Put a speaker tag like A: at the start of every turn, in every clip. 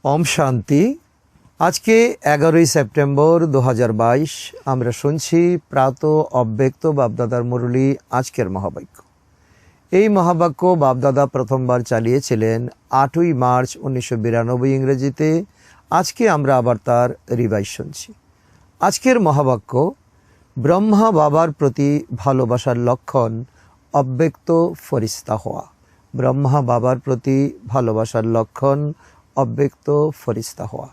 A: ওম শান্তি। আজকে 11ই সেপ্টেম্বর 2022 আমরা শুনছি প্রাত অব্যক্ত বাপদাদার মুরলী আজকের মহাবাক্য। এই মহাবাক্য বাপদাদা প্রথমবার চালিয়েছিলেন 8ই মার্চ 1992 ইংরেজিতে। আজকে আমরা আবার তার রিভাইজ শুনছি। আজকের মহাবাক্য, ব্রহ্মা বাবার প্রতি ভালোবাসার লক্ষণ অব্যক্ত ফরিস্তা হওয়া। ব্রহ্মা বাবার প্রতি ভালোবাসার লক্ষণ অব্যক্ত ফরিস্তা হওয়া।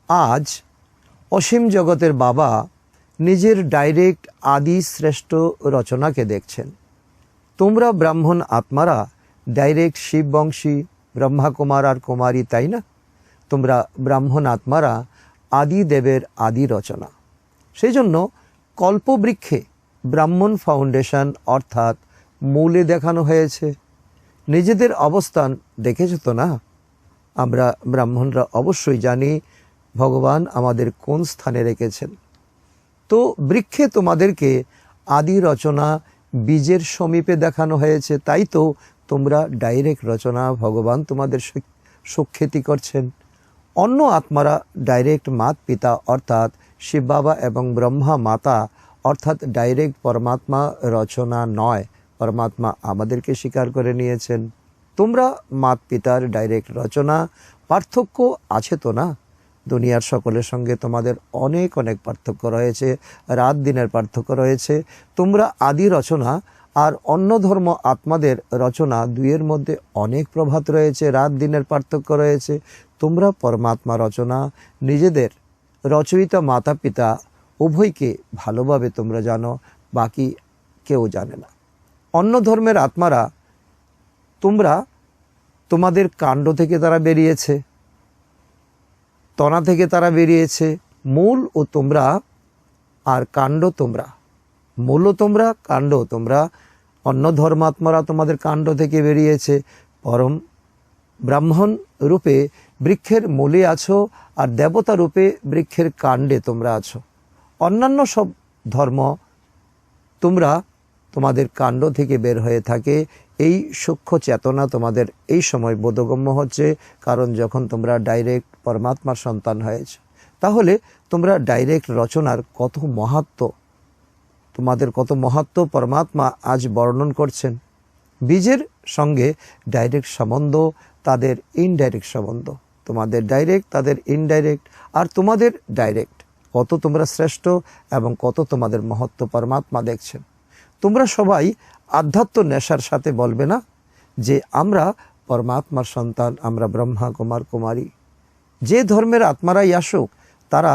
A: আজ অসীম জগতের বাবা নিজের ডাইরেক্ট আদি শ্রেষ্ঠ রচনাকে দেখছেন। তোমরা ব্রাহ্মণ আত্মারা ডাইরেক্ট শিববংশী ব্রহ্মা কুমার আর কুমারী, তাই না? তোমরা ব্রাহ্মণ আত্মারা আদি দেবের আদি রচনা। সেই জন্য কল্পবৃক্ষে ব্রাহ্মণ ফাউন্ডেশন অর্থাৎ মূলে দেখানো হয়েছে। নিজেদের অবস্থান দেখেছ তো না? আমরা ব্রাহ্মণরা অবশ্যই জানি ভগবান আমাদের কোন স্থানে রেখেছেন। তো বৃক্ষে তোমাদেরকে আদি রচনা বীজের সমীপে দেখানো হয়েছে, তাই তো তোমরা ডাইরেক্ট রচনা। ভগবান তোমাদের সুখ্যাতি করছেন। অন্য আত্মারা ডাইরেক্ট মাত পিতা অর্থাৎ শিব বাবা এবং ব্রহ্মা মাতা অর্থাৎ ডাইরেক্ট পরমাত্মা রচনা নয়, পরমাত্মা আমাদেরকে স্বীকার করে নিয়েছেন। তোমরা মাত পিতার ডাইরেক্ট রচনা। পার্থক্য আছে তো না? দুনিয়ার সকলের সঙ্গে তোমাদের অনেক অনেক পার্থক্য রয়েছে, রাত দিনের পার্থক্য রয়েছে। তোমরা আদি রচনা আর অন্য ধর্ম আত্মাদের রচনা, দুইয়ের মধ্যে অনেক প্রভাত রয়েছে, রাত দিনের পার্থক্য রয়েছে। তোমরা পরমাত্মা রচনা। নিজেদের রচয়িতা মাতা পিতা উভয়কে ভালোভাবে তোমরা জানো, বাকি কেউ জানে না। অন্য ধর্মের আত্মারা, তোমরা তোমাদের কাণ্ড থেকে তারা বেরিয়েছে, তনা থেকে তারা বেরিয়েছে। মূল ও তোমরা, আর কাণ্ড তোমরা। মূলও তোমরা, কাণ্ডও তোমরা। অন্য ধর্মাত্মারা তোমাদের কাণ্ড থেকে বেরিয়েছে। পরম ব্রাহ্মণ রূপে বৃক্ষের মূলে আছো, আর দেবতা রূপে বৃক্ষের কাণ্ডে তোমরা আছো। অন্যান্য সব ধর্ম তোমরা তোমাদের কাণ্ড থেকে বের হয়ে থাকে। এই সূক্ষ্ম চেতনা তোমাদের এই সময় বোধগম্য হচ্ছে, কারণ যখন তোমরা ডাইরেক্ট পরমাত্মার সন্তান হয়েছ, তাহলে তোমরা ডাইরেক্ট রচনার কত মাহাত্ম্য, তোমাদের কত মাহাত্ম্য পরমাত্মা আজ বর্ণন করছেন। বীজের সঙ্গে ডাইরেক্ট সম্বন্ধ, তাদের ইনডাইরেক্ট সম্বন্ধ। তোমাদের ডাইরেক্ট, তাদের ইনডাইরেক্ট। আর তোমাদের ডাইরেক্ট কত তোমরা শ্রেষ্ঠ এবং কত তোমাদের মহত্ব পরমাত্মা দেখছেন। তোমরা সবাই আধ্যাত্ম নেশার সাথে বলবে না যে আমরা পরমাত্মার সন্তান, আমরা ব্রহ্মা কুমার কুমারী। যে ধর্মের আত্মারাই আসুক, তারা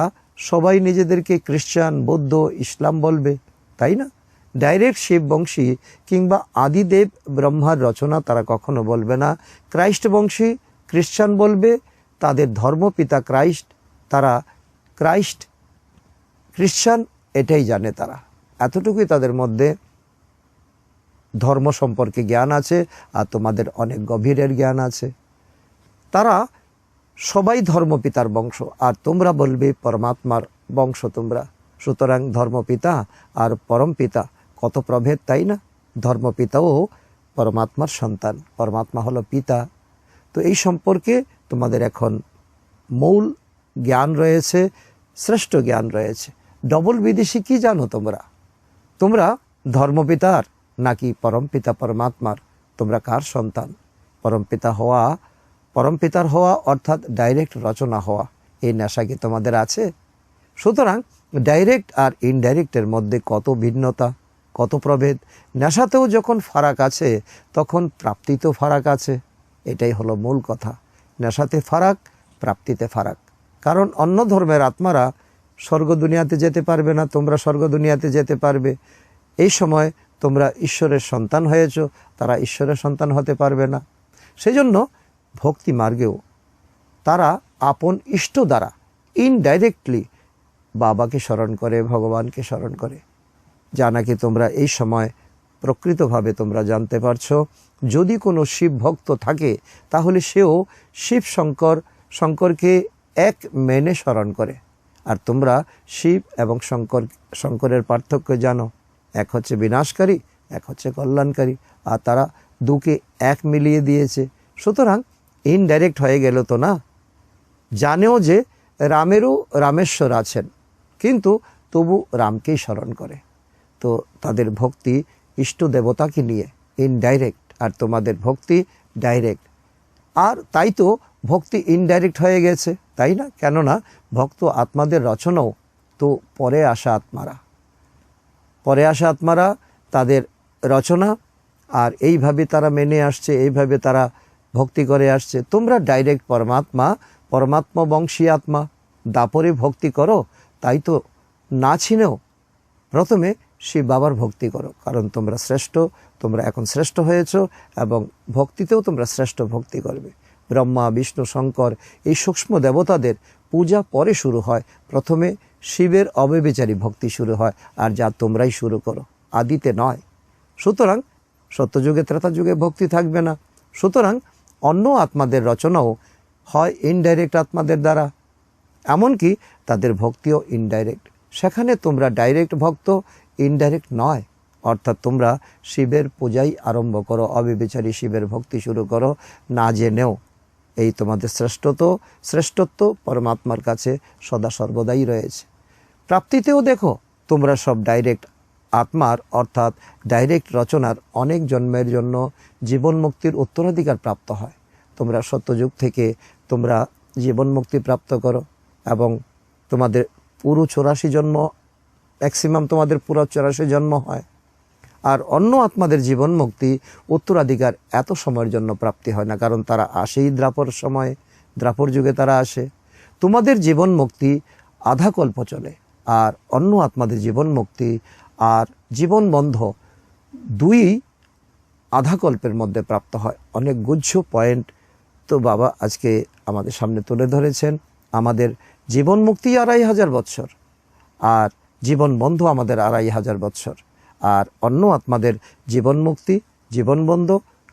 A: সবাই নিজেদেরকে খ্রিস্টান, বৌদ্ধ, ইসলাম বলবে, তাই না? ডাইরেক্ট শিববংশী কিংবা আদিদেব ব্রহ্মার রচনা তারা কখনো বলবে না। ক্রাইস্ট বংশী খ্রিস্টান বলবে, তাদের ধর্মপিতা ক্রাইস্ট, তারা ক্রাইস্ট খ্রিস্টান এটাই জানে তারা। এতটুকুই তাদের মধ্যে ধর্ম সম্পর্কে জ্ঞান আছে, আর তোমাদের অনেক গভীরের জ্ঞান আছে। তারা সবাই ধর্মপিতার বংশ, আর তোমরা বলবে পরমাত্মার বংশ তোমরা। সুতরাং ধর্মপিতা আর পরম পিতা কত প্রভেদ, তাই না? ধর্মপিতাও পরমাত্মার সন্তান, পরমাত্মা হলো পিতা। তো এই সম্পর্কে তোমাদের এখন মূল জ্ঞান রয়েছে, শ্রেষ্ঠ জ্ঞান রয়েছে। ডবল বিদেশি কি জানো তোমরা? তোমরা ধর্মপিতার নাকি পরমপিতা পরমাত্মার? তোমরা কার সন্তান? পরমপিতা হওয়া, পরমপিতার হওয়া অর্থাৎ ডাইরেক্ট রচনা হওয়া, এই নেশা কি তোমাদের আছে? সুতরাং ডাইরেক্ট আর ইনডাইরেক্টের মধ্যে কত ভিন্নতা, কত প্রভেদ। নেশাতেও যখন ফারাক আছে, তখন প্রাপ্তিতেও ফারাক আছে। এটাই হলো মূল কথা। নেশাতে ফারাক, প্রাপ্তিতে ফারাক। কারণ অন্য ধর্মের আত্মারা স্বর্গ দুনিয়াতে যেতে পারবে না, তোমরা স্বর্গ দুনিয়াতে যেতে পারবে। এই সময় তোমরা ঈশ্বরের সন্তান হয়েছ, তারা ঈশ্বরের সন্তান হতে পারবে না। সেই জন্য ভক্তি মার্গেও তারা আপন ইষ্ট দ্বারা ইনডাইরেক্টলি বাবাকে স্মরণ করে, ভগবানকে স্মরণ করে। যা নাকি তোমরা এই সময় প্রকৃতভাবে তোমরা জানতে পারছো। যদি কোনো শিব ভক্ত থাকে, তাহলে সেও শিব শঙ্করকে এক মেনে স্মরণ করে। আর তোমরা শিব এবং শঙ্করের পার্থক্য জানো। এক হচ্ছে বিনাশকারী, এক হচ্ছে কল্যাণকারী, আর তারা দুকে এক মিলিয়ে দিয়েছে। সুতরাং ইনডাইরেক্ট হয়ে গেল তো না? জানেও যে রামেরও রামেশ্বর আছেন, কিন্তু তবু রামকেই স্মরণ করে। তো তাদের ভক্তি ইষ্ট দেবতাকে নিয়ে ইনডাইরেক্ট, আর তোমাদের ভক্তি ডাইরেক্ট। আর তাই তো ভক্তি ইনডাইরেক্ট হয়ে গেছে, তাই না? কেননা ভক্ত আত্মাদের রচনাও তো পরে আসা আত্মারা তাদের রচনা, আর এইভাবে তারা মেনে আসছে, এইভাবে তারা ভক্তি করে আসছে। তোমরা ডাইরেক্ট পরমাত্মা বংশী আত্মা, দাপরে ভক্তি করো, তাই তো না ছিনেও প্রথমে শিব বাবার ভক্তি করো, কারণ তোমরা শ্রেষ্ঠ, তোমরা এখন শ্রেষ্ঠ হয়েছ, এবং ভক্তিতেও তোমরা শ্রেষ্ঠ ভক্তি করবে। ব্রহ্মা, বিষ্ণু, শঙ্কর এই সূক্ষ্ম দেবতাদের পূজা পরে শুরু হয়, প্রথমে শিবের অব্যভিচারী ভক্তি শুরু হয়, আর যা তোমরাই শুরু করো, আদিতে নয়। সুতরাং সত্যযুগে ত্রেতা যুগে ভক্তি থাকবে না। সুতরাং অন্য আত্মাদের রচনাও হয় ইনডাইরেক্ট আত্মাদের দ্বারা, এমনকি তাদের ভক্তিও ইনডাইরেক্ট। সেখানে তোমরা ডাইরেক্ট ভক্ত, ইনডাইরেক্ট নয়। অর্থাৎ তোমরা শিবের পূজাই আরম্ভ করো, অবিবেচারী শিবের ভক্তি শুরু করো না জেনেও। এই তোমাদের শ্রেষ্ঠত্ব পরমাত্মার কাছে সদা সর্বদাই রয়েছে। প্রাপ্তিতেও দেখো, তোমরা সব ডাইরেক্ট আত্মার অর্থাৎ ডাইরেক্ট রচনার অনেক জন্মের জন্য জীবন মুক্তির উত্তরাধিকার প্রাপ্ত হয়। তোমরা সত্যযুগ থেকে তোমরা জীবন মুক্তি প্রাপ্ত করো, এবং তোমাদের পুরো 84 জন্ম, ম্যাক্সিমাম তোমাদের পুরো 84 জন্ম হয়। আর অন্য আত্মাদের জীবন মুক্তি উত্তরাধিকার এত সময়ের জন্য প্রাপ্তি হয় না, কারণ তারা আসেই দ্রাপর যুগে তারা আসে। তোমাদের জীবন মুক্তি আধা কল্প চলে, আর অন্য আত্মাদের জীবন মুক্তি আর জীবন বন্ধ দুই আধা কল্পের মধ্যে প্রাপ্ত হয়। অনেক গুচ্ছ পয়েন্ট তো বাবা আজকে আমাদের সামনে তুলে ধরেছেন। আমাদের জীবন মুক্তি 2500 বৎসর, আর জীবন বন্ধ আমাদের 2500 বৎসর, আর অন্য আত্মাদের জীবন মুক্তি জীবন বন্ধ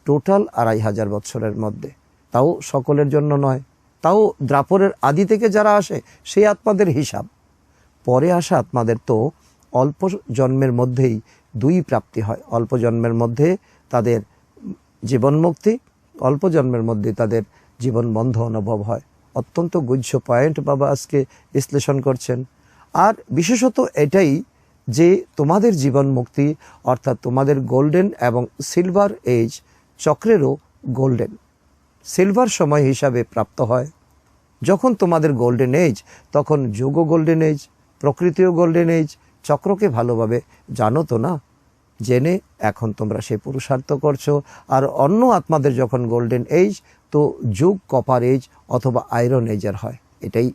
A: টোটাল 2500 বৎসরের মধ্যে। তাও সকলের জন্য নয়, তাও দ্রাপরের আদি থেকে যারা আসে সেই আত্মাদের হিসাব। পরে আসা আত্মাদের তো অল্প জন্মের মধ্যেই দুই প্রাপ্তি হয়। অল্প জন্মের মধ্যে তাদের জীবন মুক্তি, অল্প জন্মের মধ্যে তাদের জীবন বন্ধ অনুভব হয়। অত্যন্ত গুহ্য পয়েন্ট বাবা আজকে বিশ্লেষণ করছেন। আর বিশেষত এটাই যে তোমাদের জীবন মুক্তি অর্থাৎ তোমাদের গোল্ডেন এবং সিলভার এজ চক্রেরও গোল্ডেন সিলভার সময় হিসাবে প্রাপ্ত হয়। যখন তোমাদের গোল্ডেন এজ, তখন যুগও গোল্ডেন এজ, প্রকৃতিও গোল্ডেন এজ। চক্রকে ভালোভাবে জানো তো না? জেনে এখন তোমরা সেই পুরুষার্থ করছো। আর অন্য আত্মাদের যখন গোল্ডেন এজ, তো যুগ কপার এজ অথবা আয়রন এজের হয়। এটাই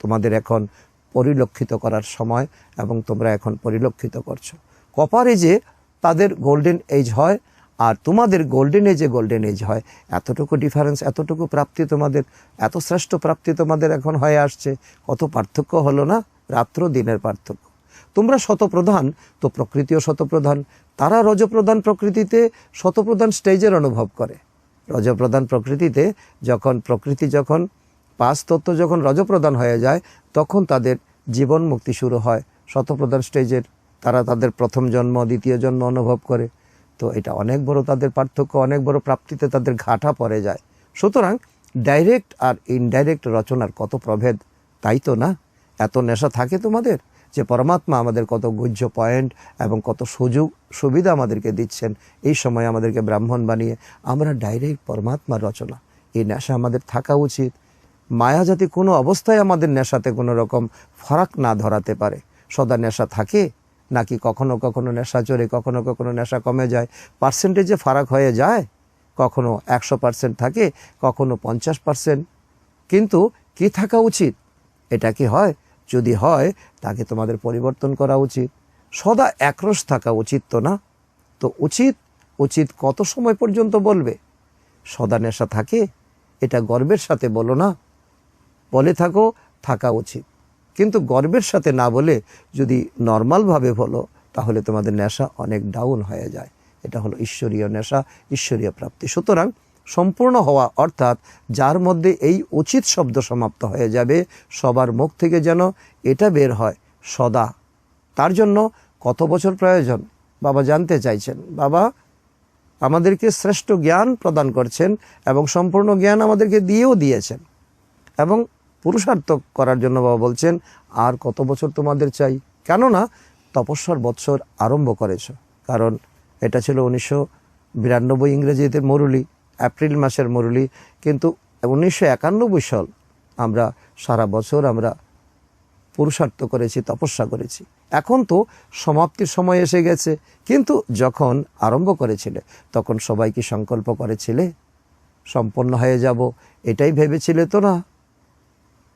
A: তোমাদের এখন পরিলক্ষিত করার সময়, এবং তোমরা এখন পরিলক্ষিত করছো। কপার এজে তাদের গোল্ডেন এজ হয়, আর তোমাদের গোল্ডেন এজে গোল্ডেন এজ হয়। এতটুকু ডিফারেন্স, এতটুকু প্রাপ্তি তোমাদের, এত শ্রেষ্ঠ প্রাপ্তি তোমাদের এখন হয়ে আসছে। কত পার্থক্য হলো না? রাত্র দিনের পার্থক্য। তোমরা শতপ্রধান, তো প্রকৃতিও শতপ্রধান। তারা রজপ্রধান প্রকৃতিতে শতপ্রধান স্টেজের অনুভব করে। রজপ্রধান প্রকৃতিতে প্রকৃতি যখন 5 তত্ত্ব যখন রজপ্রধান হয়ে যায়, তখন তাদের জীবন মুক্তি শুরু হয় শতপ্রধান স্টেজের। তারা তাদের প্রথম জন্ম, দ্বিতীয় জন্ম অনুভব করে। তো এটা অনেক বড় তাদের পার্থক্য, অনেক বড় প্রাপ্তিতে তাদের ঘাটা পড়ে যায়। সুতরাং ডাইরেক্ট আর ইনডাইরেক্ট রচনার কত প্রভেদ, তাই তো না? এত নেশা থাকে তোমাদের যে পরমাত্মা আমাদের কত গুহ্য পয়েন্ট এবং কত সুযোগ সুবিধা আমাদেরকে দিচ্ছেন। এই সময় আমাদেরকে ব্রাহ্মণ বানিয়ে আমরা ডাইরেক্ট পরমাত্মার রচনা, এই নেশা আমাদের থাকা উচিত। মায়া যাতে কোনো অবস্থায় আমাদের নেশাতে কোনো রকম ফারাক না ধরাতে পারে। সদা নেশা থাকে, নাকি কখনো কখনো নেশা চড়ে, কখনো কখনো নেশা কমে যায়, পার্সেন্টেজে ফারাক হয়ে যায়। কখনো 100% থাকে, কখনো 50%। কিন্তু কি থাকা উচিত? এটা কি হয়? যদি হয়, তাকে তোমাদের পরিবর্তন করা উচিত। সদা একরস থাকা উচিত তো না? তো উচিত কত সময় পর্যন্ত বলবে? সদা নেশা থাকে, এটা গর্বের সাথে বলো না, বলে থাকা উচিত। কিন্তু গর্বের সাথে না বলে যদি নর্মালভাবে বলো, তাহলে তোমাদের নেশা অনেক ডাউন হয়ে যায়। এটা হলো ঈশ্বরীয় নেশা, ঈশ্বরীয় প্রাপ্তি। সুতরাং সম্পূর্ণ হওয়া অর্থাৎ যার মধ্যে এই উচিত শব্দ সমাপ্ত হয়ে যাবে, সবার মুখ থেকে যেন এটা বের হয় সদা। তার জন্য কত বছর প্রয়োজন? বাবা জানতে চাইছেন। বাবা আমাদেরকে শ্রেষ্ঠ জ্ঞান প্রদান করছেন এবং সম্পূর্ণ জ্ঞান আমাদেরকে দিয়েছেন। এবং পুরুষার্থ করার জন্য বাবা বলছেন আর কত বছর তোমাদের চাই, কেননা তপস্যার বৎসর আরম্ভ করেছ। কারণ এটা ছিল 1992 ইংরেজিতে মরুলি, এপ্রিল মাসের মরুলি, কিন্তু 1991 সাল আমরা সারা বছর আমরা পুরুষার্থ করেছি, তপস্যা করেছি। এখন তো সমাপ্তির সময় এসে গেছে, কিন্তু যখন আরম্ভ করেছিলে তখন সবাই কি সংকল্প করেছিলে সম্পন্ন হয়ে যাব, এটাই ভেবেছিলে তো না?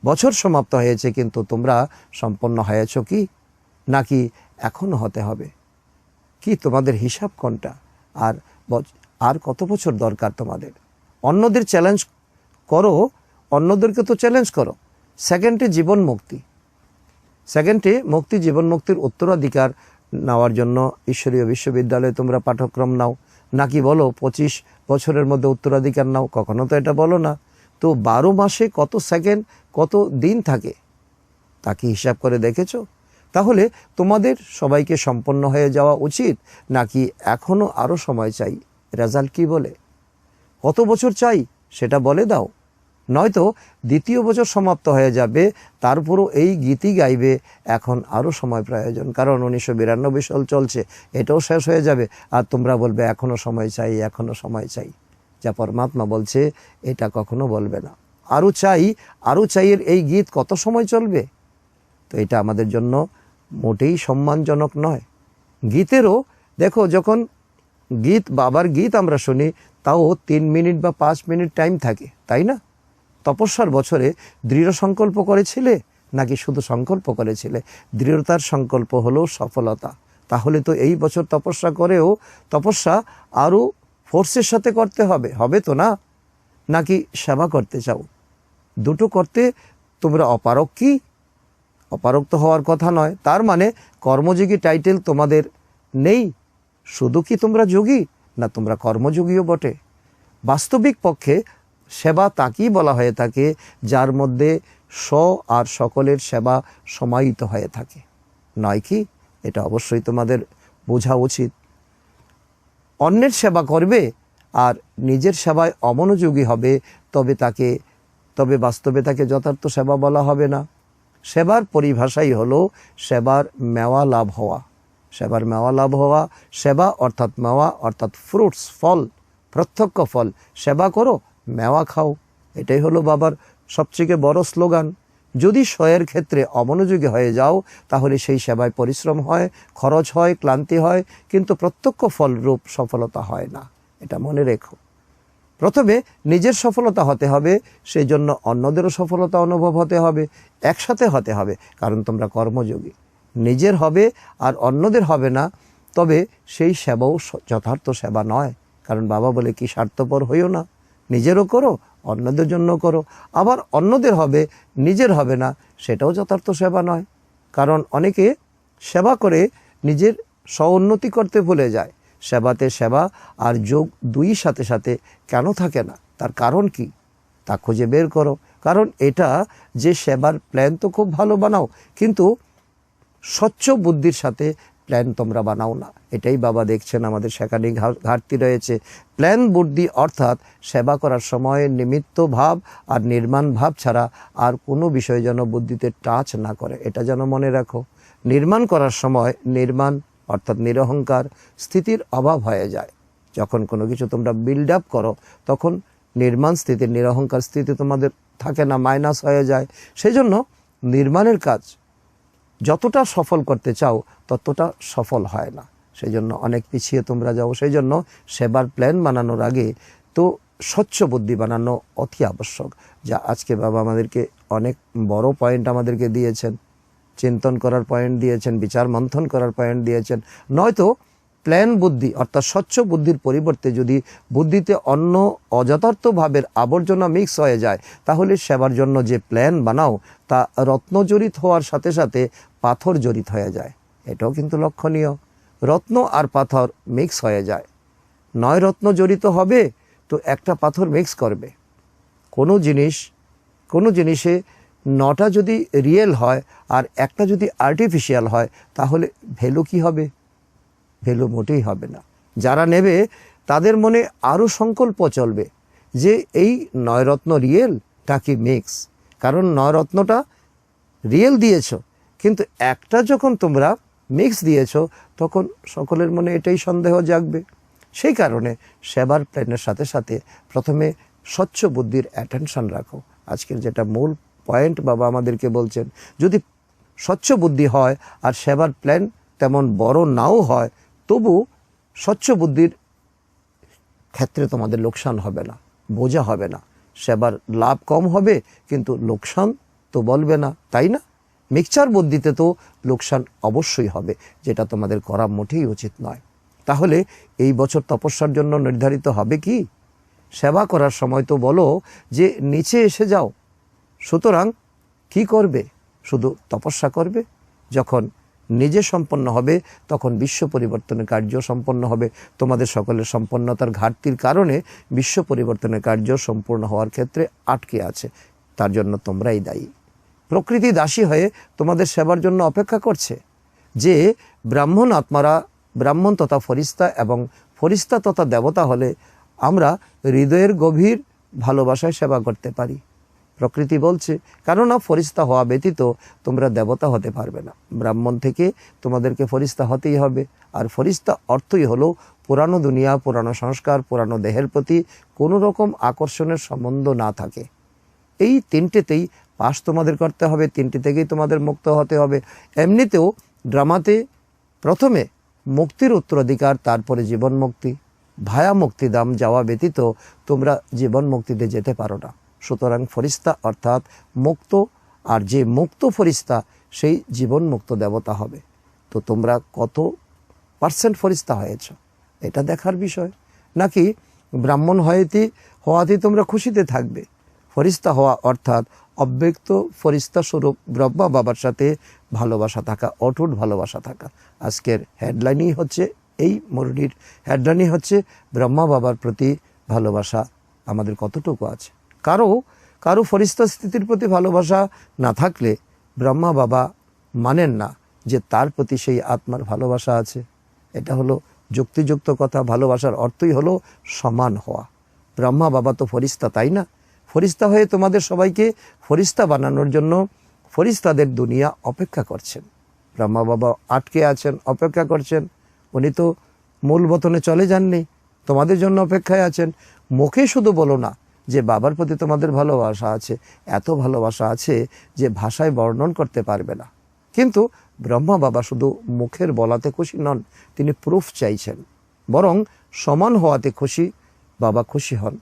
A: বছর সমাপ্ত হয়েছে, কিন্তু তোমরা সম্পন্ন হয়েছ কি, নাকি এখনো হতে হবে? কি তোমাদের হিসাব কোনটা? আর কত বছর দরকার তোমাদের? অন্যদের চ্যালেঞ্জ করো, অন্যদেরকে তো চ্যালেঞ্জ করো। সেকেন্ডে জীবন মুক্তি, জীবন মুক্তির উত্তরাধিকার নেওয়ার জন্য ঈশ্বরীয় বিশ্ববিদ্যালয়ে তোমরা পাঠ্যক্রম নাও, নাকি বলো 25 বছরের মধ্যে উত্তরাধিকার নাও? কখনো তো এটা বলো না। তো 12 মাসে কত সেকেন্ড, কত দিন থাকে, তা কি হিসাব করে দেখেছো? তাহলে তোমাদের সবাইকে সম্পন্ন হয়ে যাওয়া উচিত, নাকি এখনো আরো সময় চাই? রেজাল্ট কি বলে? কত বছর চাই সেটা বলে দাও, নয়তো দ্বিতীয় বছর সমাপ্ত হয়ে যাবে, তারপরও এই গীতি গাইবে এখন আরো সময় প্রয়োজন, কারণ 1992 সাল চলছে, এটাও শেষ হয়ে যাবে, আর তোমরা বলবে এখনো সময় চাই, এখনো সময় চাই। যা পরমাত্মা বলছে এটা কখনো বলবে না। আরো চাইয়ের এই গীত কত সময় চলবে? তো এটা আমাদের জন্য মোটেই সম্মানজনক নয়। গীতেরও দেখো, যখন বাবার গীত আমরা শুনি, তাও 3 মিনিট বা 5 মিনিট টাইম থাকে, তাই না? তপস্যার বছরে দৃঢ় সংকল্প করেছিলে, নাকি শুধু সংকল্প করেছিলে? দৃঢ়তার সংকল্প হলো সফলতা। তাহলে তো এই বছর তপস্যা করেও তপস্যা আরো ফোর্সের সাথে করতে হবে তো না? নাকি সেবা করতে চাও? দুটো করতে তোমরা অপারগ কি? অপারগ তো হওয়ার কথা নয়। তার মানে কর্মযোগী টাইটেল তোমাদের নেই। শুধু কি তোমরা যোগী, না তোমরা কর্মযোগীও বটে? বাস্তবিক পক্ষে সেবা তাকেই বলা হয়ে থাকে যার মধ্যে আর সকলের সেবা সমাহিত হয়ে থাকে, নয় কি? এটা অবশ্যই তোমাদের বোঝা উচিত। অন্যের সেবা করবে আর নিজের সেবায় অমনোযোগী হবে, তবে বাস্তবে তাকে যথার্থ সেবা বলা হবে না। সেবার পরিভাষাই হলো সেবার মেওয়া লাভ হওয়া। সেবা অর্থাৎ মেওয়া, অর্থাৎ ফ্রুটস, ফল, প্রত্যক্ষ ফল। সেবা করো, মেওয়া খাও, এটাই হলো বাবার সবচেয়ে বড় স্লোগান। যদি সয়ের ক্ষেত্রে অমনোযোগী হয়ে যাও, তাহলে সেই সেবায় পরিশ্রম হয়, খরচ হয়, ক্লান্তি হয়, কিন্তু প্রত্যক্ষ ফলরূপ সফলতা হয় না। এটা মনে রেখো। প্রথমে নিজের সফলতা হতে হবে, সেই জন্য অন্যদেরও সফলতা অনুভব হতে হবে, একসাথে হতে হবে, কারণ তোমরা কর্মযোগী। নিজের হবে আর অন্যদের হবে না, তবে সেই সেবাও যথার্থ সেবা নয়। কারণ বাবা বলে কি, স্বার্থপর হইও না, নিজেরও করো, অন্যদের জন্য করো। আবার অন্যদের হবে, নিজের হবে না, সেটাও যথার্থ সেবা নয়। কারণ অনেকে সেবা করে নিজের স্ব-উন্নতি করতে ভুলে যায়। সেবাতে সেবা আর যোগ দুই সাথে সাথে কেন থাকে না, তার কারণ কি তা খুঁজে বের করো। কারণ এটা যে সেবার প্ল্যান তো খুব ভালো বানাও, কিন্তু স্বচ্ছ বুদ্ধির সাথে প্ল্যান তোমরা বানাও না। এটাই বাবা দেখছেন আমাদের সেখানে ঘাটতি রয়েছে। প্ল্যান বুদ্ধি অর্থাৎ সেবা করার সময় নিমিত্ত ভাব আর নির্মাণ ভাব ছাড়া আর কোনো বিষয় যেন বুদ্ধিতে টাচ না করে, এটা যেন মনে রাখো। নির্মাণ করার সময় নির্মাণ অর্থাৎ নিরহংকার স্থিতির অভাব হয়ে যায়। যখন কোনো কিছু তোমরা বিল্ড আপ করো, তখন নির্মাণ স্থিতি, নিরহংকার স্থিতি তোমাদের থাকে না, মাইনাস হয়ে যায়। সেই জন্য নির্মাণের কাজ যতটা সফল করতে চাও ততটা সফল হয় না, সেই জন্য অনেক পিছিয়ে তোমরা যাও। সেই জন্য সেবার প্ল্যান বানানোর আগে তো স্বচ্ছ বুদ্ধি বানানো অতি আবশ্যক, যা আজকে বাবা আমাদেরকে অনেক বড় পয়েন্ট আমাদেরকে দিয়েছেন, চিন্তন করার পয়েন্ট দিয়েছেন, বিচার মন্থন করার পয়েন্ট দিয়েছেন। নয়তো প্ল্যান বুদ্ধি অর্থাৎ স্বচ্ছ বুদ্ধির পরিবর্তে যদি বুদ্ধিতে অন্য অযথার্থ ভাবের আবর্জনা মিক্স হয়ে যায়, তাহলে সেবার জন্য যে প্ল্যান বানাও তা রত্নজড়িত হওয়ার সাথে সাথে পাথর জড়িত হয়ে যায়। এটাও কিন্তু লক্ষণীয়। রত্ন আর পাথর মিক্স হয়ে যায়, নয় রত্ন জড়িত হবে তো একটা পাথর মিক্স করবে। কোনো জিনিসে 9টা যদি রিয়েল হয় আর একটা যদি আর্টিফিশিয়াল হয়, তাহলে ভ্যালু কি হবে? ভ্যালু মোটেই হবে না। যারা নেবে তাদের মনে আরও সংকল্প চলবে যে এই 9 রত্ন রিয়েল, তা কি মিক্স। কারণ নয়রত্নটা রিয়েল দিয়েছ, কিন্তু একটা যখন তোমরা মিক্স দিয়েছ তখন সকলের মনে এটাই সন্দেহ জাগবে। সেই কারণে সেবার প্ল্যানের সাথে সাথে প্রথমে স্বচ্ছ বুদ্ধির অ্যাটেনশন রাখো। আজকের যেটা মূল পয়েন্ট বাবা আমাদেরকে বলছেন, যদি স্বচ্ছ বুদ্ধি হয় আর সেবার প্ল্যান তেমন বড় নাও হয়, তবু স্বচ্ছ বুদ্ধির ক্ষেত্রে তোমাদের লোকসান হবে না, বোঝা হবে না। সেবার লাভ কম হবে কিন্তু লোকসান তো বলবে না, তাই না? মিক্সচার বুদ্ধিতে তো লোকসান অবশ্যই হবে, যেটা তোমাদের করা মোটেই উচিত নয়। তাহলে এই বছর তপস্যার জন্য নির্ধারিত হবে কি? সেবা করার সময় তো বলো যে নিচে এসে যাও। সুতরাং কি করবে? শুধু তপস্যা করবে। যখন নিজে সম্পন্ন হবে তখন বিশ্ব পরিবর্তনের কার্য সম্পন্ন হবে। তোমাদের সকলের সম্পন্নতার ঘাটতির কারণে বিশ্ব পরিবর্তনের কার্য সম্পূর্ণ হওয়ার ক্ষেত্রে আটকে আছে। তার জন্য তোমরাই দায়ী। প্রকৃতি দাসী হয়ে তোমাদের সেবার জন্য অপেক্ষা করছে যে ব্রাহ্মণ আত্মারা, ব্রাহ্মণ তথা ফরিস্তা এবং ফরিস্তা তথা দেবতা হলে আমরা হৃদয়ের গভীর ভালোবাসায় সেবা করতে পারি। প্রকৃতি বলছে, কেননা ফরিস্তা হওয়া ব্যতীত তোমরা দেবতা হতে পারবে না। ব্রাহ্মণ থেকে তোমাদেরকে ফরিস্তা হতেই হবে। আর ফরিস্তা অর্থই হলো পুরানো দুনিয়া, পুরানো সংস্কার, পুরানো দেহের প্রতি কোনো রকম আকর্ষণের সম্বন্ধ না থাকে। এই তিনটেতেই পাস তোমাদের করতে হবে, তিনটে থেকেই তোমাদের মুক্ত হতে হবে। এমনিতেও ড্রামাতে প্রথমে মুক্তির উত্তরাধিকার, তারপরে জীবন মুক্তি। ভায়া মুক্তিধাম যাওয়া ব্যতীত তোমরা জীবন মুক্তিতে যেতে পারো না। সুতরাং ফরিস্তা অর্থাৎ মুক্ত, আর যে মুক্ত ফরিস্তা সেই জীবন মুক্ত দেবতা হবে। তো তোমরা কত % ফরিস্তা হয়েছ এটা দেখার বিষয়, নাকি ব্রাহ্মণ হওয়াতেই তোমরা খুশিতে থাকবে? ফরিস্তা হওয়া অর্থাৎ অব্যক্ত ফরিস্তা স্বরূপ ব্রহ্মা বাবার সাথে ভালোবাসা থাকা, অটুট ভালোবাসা থাকা। আজকের হেডলাইনই হচ্ছে, এই মুরলির হেডলাইনই হচ্ছে ব্রহ্মা বাবার প্রতি ভালোবাসা আমাদের কতটুকু আছে। কারো ফরিস্তা স্থিতির প্রতি ভালোবাসা না থাকলে ব্রহ্মা বাবা মানেন না যে তার প্রতি সেই আত্মার ভালোবাসা আছে। এটা হলো যুক্তিযুক্ত কথা। ভালোবাসার অর্থই হলো সমান হওয়া। ব্রহ্মা বাবা তো ফরিস্তা, তাই না? ফরিস্তা হয়ে তোমাদের সবাইকে ফরিস্তা বানানোর জন্য ফরিস্তাদের দুনিয়া অপেক্ষা করছেন। ব্রহ্মা বাবা আটকে আছেন, অপেক্ষা করছেন। উনি তো মূল বতনে চলে যাননি, তোমাদের জন্য অপেক্ষায় আছেন। মুখে শুধু বলো না যে বাবার প্রতি তোমাদের ভালোবাসা আছে, এত ভালোবাসা আছে যে ভাষায় বর্ণন করতে পারবে না। কিন্তু ব্রহ্মা বাবা শুধু মুখের বলাতে খুশি নন, তিনি প্রুফ চাইছেন। বরং সমান হওয়াতে খুশি, বাবা খুশি হন।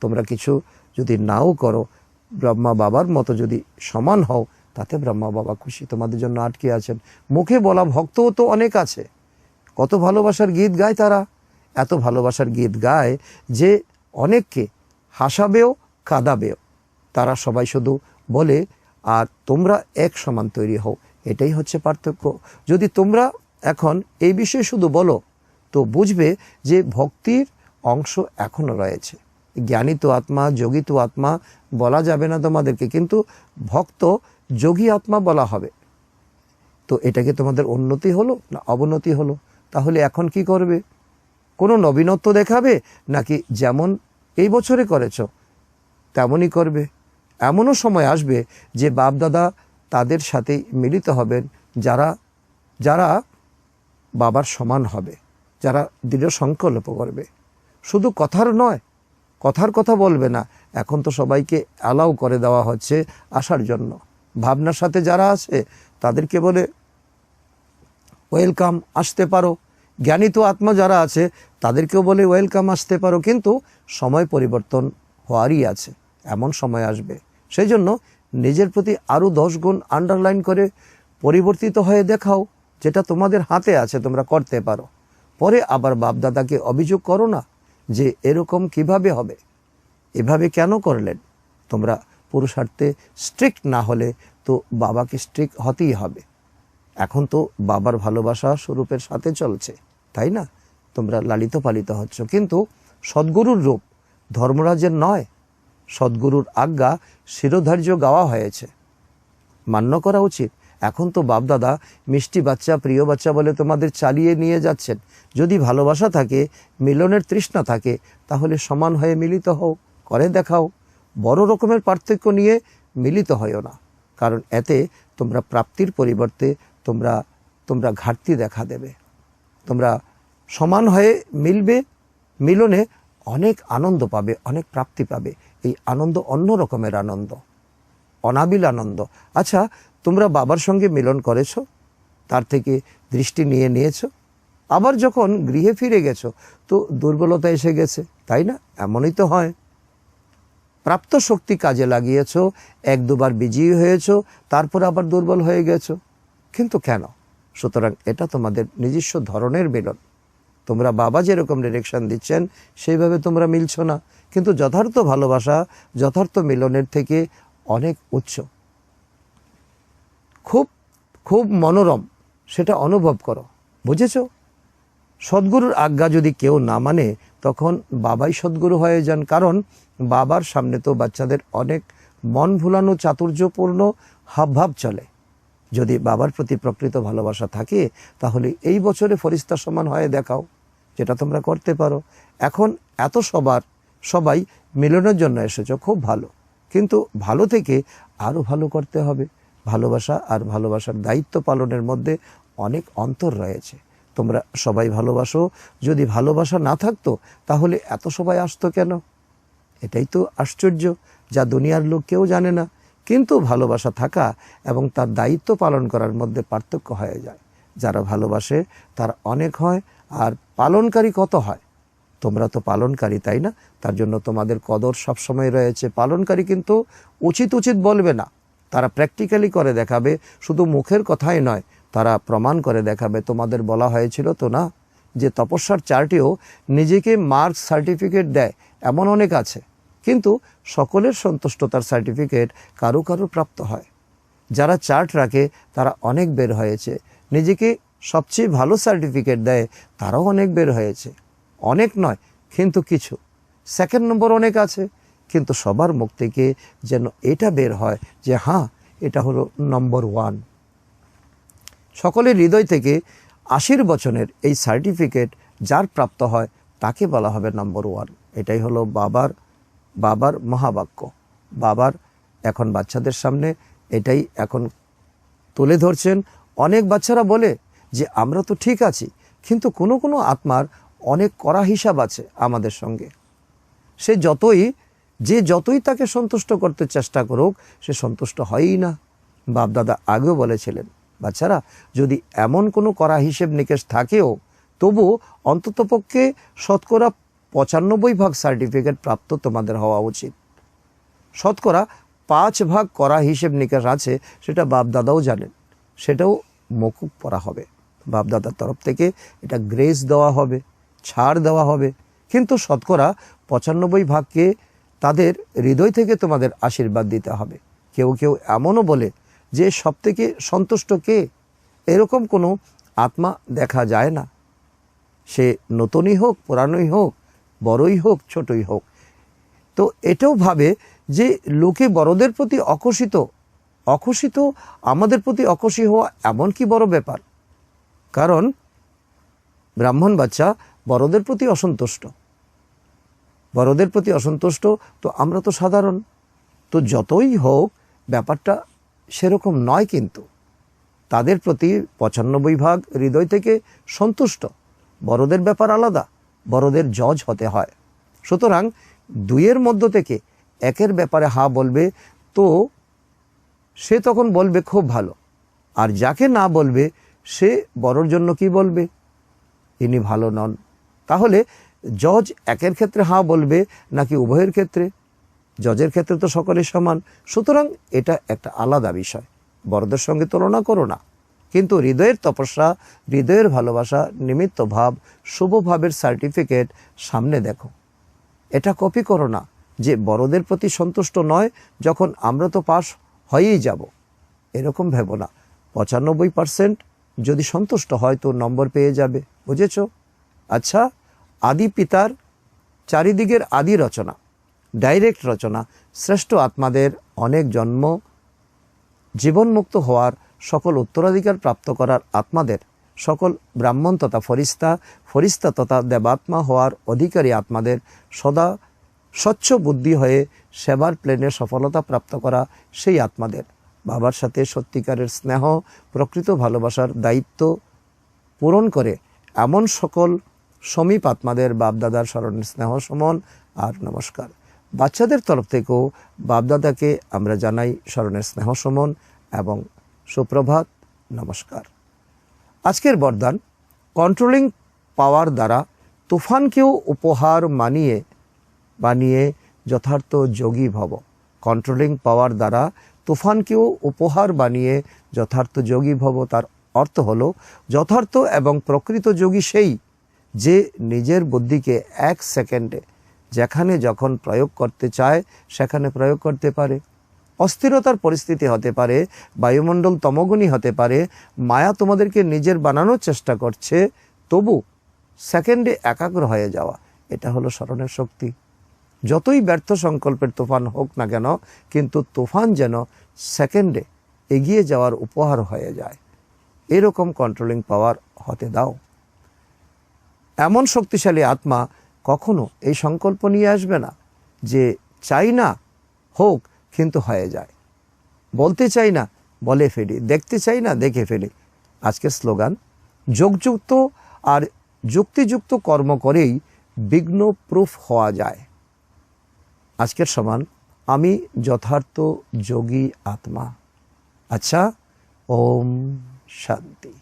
A: তোমরা কিছু যদি নাও করো, ব্রহ্মা বাবার মতো যদি সমান হও, তাতে ব্রহ্মা বাবা খুশি। তোমাদের জন্য আটকে আছেন। মুখে বলা ভক্তও তো অনেক আছে, কত ভালোবাসার গীত গায় তারা। এত ভালোবাসার গীত গায় যে অনেককে হাসাবেও কাঁদাবেও। তারা সবাই শুধু বলে আর তোমরা এক সমান তৈরি হও, এটাই হচ্ছে পার্থক্য। যদি তোমরা এখন এই বিষয়ে শুধু বলো তো বুঝবে যে ভক্তির অংশ এখনো রয়েছে। জ্ঞানী তো আত্মা, যোগী তো আত্মা বলা যাবে না তোমাদেরকে, কিন্তু ভক্ত যোগী আত্মা বলা হবে। তো এটাকে তোমাদের উন্নতি হলো না অবনতি হলো? তাহলে এখন কি করবে? কোনো নবীনত্ব দেখাবে, নাকি যেমন এই বছরে করেছ তেমনই করবে? এমনও সময় আসবে যে বাপদাদা তাদের সাথেই মিলিত হবেন যারা বাবার সমান হবে, যারা দৃঢ় সংকল্প করবে। শুধু কথার নয়, কথার কথা বলবে না। এখন তো সবাইকে অ্যালাউ করে দেওয়া হচ্ছে আসার জন্য। ভাবনার সাথে যারা আছে তাদেরকে বলে ওয়েলকাম, আসতে পারো। জ্ঞানী তো আত্মা যারা আছে তাদেরকেও বলে ওয়েলকাম, আসতে পারো। কিন্তু সময় পরিবর্তন হওয়ারই আছে, এমন সময় আসবে। সেই জন্য নিজের প্রতি আরও 10 গুণ আন্ডারলাইন করে পরিবর্তিত হয়ে দেখাও, যেটা তোমাদের হাতে আছে তোমরা করতে পারো। পরে আবার বাপদাদাকে অভিযোগ করো না যে এরকম কিভাবে হবে, এভাবে কেন করলেন। তোমরা পুরুষার্থে স্ট্রিক্ট না হলে তো বাবাকে স্ট্রিক্ট হতেই হবে। এখন তো বাবার ভালোবাসা স্বরূপের সাথে চলছে, তাই না? তোমরা লালিত পালিত হচ্ছ, কিন্তু সদ্গুরুর রূপ ধর্মরাজের নয়। সদ্গুরুর আজ্ঞা শিরোধার্য গাওয়া হয়েছে, মান্য করা উচিত। এখন তো বাপদাদা মিষ্টি বাচ্চা, প্রিয় বাচ্চা বলে তোমাদের চালিয়ে নিয়ে যাচ্ছেন। যদি ভালোবাসা থাকে, মিলনের তৃষ্ণা থাকে, তাহলে সমান হয়ে মিলিত হও, করে দেখাও। বড় রকমের পার্থক্য নিয়ে মিলিত হইও না, কারণ এতে তোমরা প্রাপ্তির পরিবর্তে তোমরা ঘাটতি দেখা দেবে। তোমরা সমান হয়ে মিলবে, মিলনে অনেক আনন্দ পাবে, অনেক প্রাপ্তি পাবে। এই আনন্দ অন্য রকমের আনন্দ, অনাবিল আনন্দ। আচ্ছা, তোমরা বাবার সঙ্গে মিলন করেছো, তার থেকে দৃষ্টি নিয়েছো, আবার যখন গৃহে ফিরে গেছো তো দুর্বলতা এসে গেছে, তাই না? এমনই তো হয়। প্রাপ্ত শক্তি কাজে লাগিয়েছো, এক দুবার বিজয়ী হয়েছো, তারপর আবার দুর্বল হয়ে গেছো, কিন্তু কেন? সুতরাং এটা তোমাদের নিজস্ব ধরনের মিলন। তোমরা বাবা যেরকম ডিরেকশন দিচ্ছেন সেইভাবে তোমরা মিলছো না, কিন্তু যথার্থ ভালোবাসা, যথার্থ মিলনের থেকে অনেক উচ্চ, খুব খুব মনোরম, সেটা অনুভব করো। বুঝেছো? সদ্গুরুর আজ্ঞা যদি কেউ না মানে তখন বাবাই সদ্গুরু হয়ে যান, কারণ বাবার সামনে তো বাচ্চাদের অনেক মন ভুলানো চাতুর্যপূর্ণ হাবভাব চলে। যদি বাবার প্রতি প্রকৃত ভালোবাসা থাকে তাহলে এই বছরে ফরিস্তা সমান হয়ে দেখাও, যেটা তোমরা করতে পারো। এখন এত সবাই মিলনের জন্য এসেছো, খুব ভালো, কিন্তু ভালো থেকে আরও ভালো করতে হবে। ভালোবাসা আর ভালোবাসার দায়িত্ব পালনের মধ্যে অনেক অন্তর রয়েছে। তোমরা সবাই ভালোবাসো, যদি ভালোবাসা না থাকতো তাহলে এত সবাই আসতো কেন? এটাই তো আশ্চর্য, যা দুনিয়ার লোক কেউ জানে না। কিন্তু ভালোবাসা থাকা এবং তার দায়িত্ব পালন করার মধ্যে পার্থক্য হয়ে যায়। যারা ভালোবাসে তারা অনেক হয়, আর পালনকারী কত হয়? তোমরা তো পালনকারী, তাই না? তার জন্য তোমাদের কদর সবসময় রয়েছে। পালনকারী কিন্তু উচিত বলবে না, তারা প্র্যাকটিক্যালি করে দেখাবে, শুধু মুখের কথাই নয়, তারা প্রমাণ করে দেখাবে। তোমাদের বলা হয়েছিল তো না যে তপস্যার চার্টেও নিজেকে মার্কস সার্টিফিকেট দেয়, এমন অনেক আছে, কিন্তু সকলের সন্তুষ্টতার সার্টিফিকেট কারো প্রাপ্ত হয়। যারা চার্ট রাখে তারা অনেক বের হয়েছে, নিজেকে সবচেয়ে ভালো সার্টিফিকেট দেয়, তারাও অনেক বের হয়েছে। অনেক নয় কিন্তু কিছু, সেকেন্ড নম্বর অনেক আছে, কিন্তু সবার মুখ থেকে যেন এটা বের হয় যে হ্যাঁ, এটা হলো নম্বর 1। সকলের হৃদয় থেকে 80 বছরের এই সার্টিফিকেট যার প্রাপ্ত হয় তাকে বলা হবে নম্বর 1। এটাই হলো বাবার মহাবাক্য। বাবার এখন বাচ্চাদের সামনে এটাই এখন তুলে ধরছেন। অনেক বাচ্চারা বলে যে আমরা তো ঠিক আছি, কিন্তু কোনো আত্মার অনেক কড়া হিসাব আছে আমাদের সঙ্গে। সে যতই তাকে সন্তুষ্ট করতে চেষ্টা করুক, সে সন্তুষ্ট হয়ই না। বাপদাদা আগেও বলেছিলেন, বাচ্চারা যদি এমন কোনো কড়া হিসেব নিকেশ থাকেও তবু অন্ততপক্ষে 95% সার্টিফিকেট প্রাপ্ত তোমাদের হওয়া উচিত। 5% কড়া হিসেব নিকেশ আছে, সেটা বাপদাদাও জানেন, সেটাও মকুব করা হবে। বাপদাদার তরফ থেকে এটা গ্রেস দেওয়া হবে, ছাড় দেওয়া হবে। কিন্তু 95%কে তাদের হৃদয় থেকে তোমাদের আশীর্বাদ দিতে হবে। কেউ এমনও বলে যে সব থেকে সন্তুষ্ট কে? এরকম কোনো আত্মা দেখা যায় না, সে নতুনই হোক, পুরানোই হোক, বড়ই হোক, ছোটই হোক। তো এটাও ভাবে যে লোকে বড়দের প্রতি অখুশিত, আমাদের প্রতি অখুশি হওয়া এমন কি বড় ব্যাপার? কারণ ব্রাহ্মণ বাচ্চা বড়দের প্রতি অসন্তুষ্ট, তো আমরা তো সাধারণ। তো যতই হোক ব্যাপারটা সেরকম নয়, কিন্তু তাদের প্রতি 95% হৃদয় থেকে সন্তুষ্ট। বড়দের ব্যাপার আলাদা, বড়দের জজ হতে হয়। সুতরাং 2-এর মধ্য থেকে 1-এর ব্যাপারে হা বলবে তো সে তখন বলবে খুব ভালো, আর যাকে না বলবে সে বড়র জন্য কি বলবে? ইনি ভালো নন। তাহলে জজ 1-এর ক্ষেত্রে হা বলবে নাকি উভয়ের ক্ষেত্রে? জজের ক্ষেত্রে তো সকলে সমান। সুতরাং এটা একটা আলাদা বিষয়, বড়দের সঙ্গে তুলনা করো না। কিন্তু হৃদয়ের তপস্যা, হৃদয়ের ভালোবাসা, নিমিত্ত ভাব, শুভ ভাবের সার্টিফিকেট সামনে দেখো। এটা কপি করো না যে বড়দের প্রতি সন্তুষ্ট নয়, যখন আমরা তো পাস হয়েই যাব, এরকম ভেবো না। 95% যদি সন্তুষ্ট হয় তো নম্বর পেয়ে যাবে। বুঝেছো? আচ্ছা, আদি পিতার চারিদিকের আদি রচনা, ডাইরেক্ট রচনা, শ্রেষ্ঠ আত্মাদের অনেক জন্ম, জীবনমুক্ত হওয়ার, সকল উত্তরাধিকার প্রাপ্ত করার আত্মাদের, সকল ব্রাহ্মণ তথা ফরিস্তা তথা দেবাত্মা হওয়ার অধিকারী আত্মাদের সদা স্বচ্ছ বুদ্ধি হয়ে সেবার প্লেনে সফলতা প্রাপ্ত করা সেই আত্মাদের বাবার সাথে সত্যিকারের স্নেহ, প্রকৃত ভালোবাসার দায়িত্ব পূরণ করে এমন সকল সমীপ আত্মাদের বাপদাদার স্মরণের স্নেহ সমন আর নমস্কার। বাচ্চাদের তরফ থেকেও বাপদাদাকে আমরা জানাই স্মরণের স্নেহ সমন এবং সুপ্রভাত, নমস্কার। আজকের বরদান, কন্ট্রোলিং পাওয়ার দ্বারা তুফানকেও উপহার বানিয়ে যথার্থ যোগী ভব। কন্ট্রোলিং পাওয়ার দ্বারা তুফানকেও উপহার বানিয়ে যথার্থ যোগী ভব। তার অর্থ হলো যথার্থ এবং প্রকৃত যোগী সেই যে নিজের বুদ্ধিকে 1 সেকেন্ডে যেখানে যখন প্রয়োগ করতে চায় সেখানে প্রয়োগ করতে পারে। অস্থিরতার পরিস্থিতি হতে পারে, বায়ুমণ্ডল তমগুণী হতে পারে, মায়া তোমাদেরকে নিজের বানানোর চেষ্টা করছে, তবু সেকেন্ডে একাগ্র হয়ে যাওয়া, এটা হলো স্মরণের শক্তি। যতই ব্যর্থ সংকল্পের তুফান হোক না কেন, কিন্তু তুফান যেন সেকেন্ডে এগিয়ে যাওয়ার উপহার হয়ে যায়, এরকম কন্ট্রোলিং পাওয়ার হতে দাও। এমন শক্তিশালী আত্মা কখনো এই সংকল্প নিয়ে আসবে না যে চাই না হোক কিন্তু হয়ে যায়, বলতে চাই না বলে ফেলি, দেখতে চাই না দেখে ফেলি। আজকের স্লোগান, যোগযুক্ত আর যুক্তিযুক্ত কর্ম করেই বিঘ্ন প্রুফ হওয়া যায়। আজকের সমান, আমি যথার্থ যোগী আত্মা। আচ্ছা, ওম শান্তি।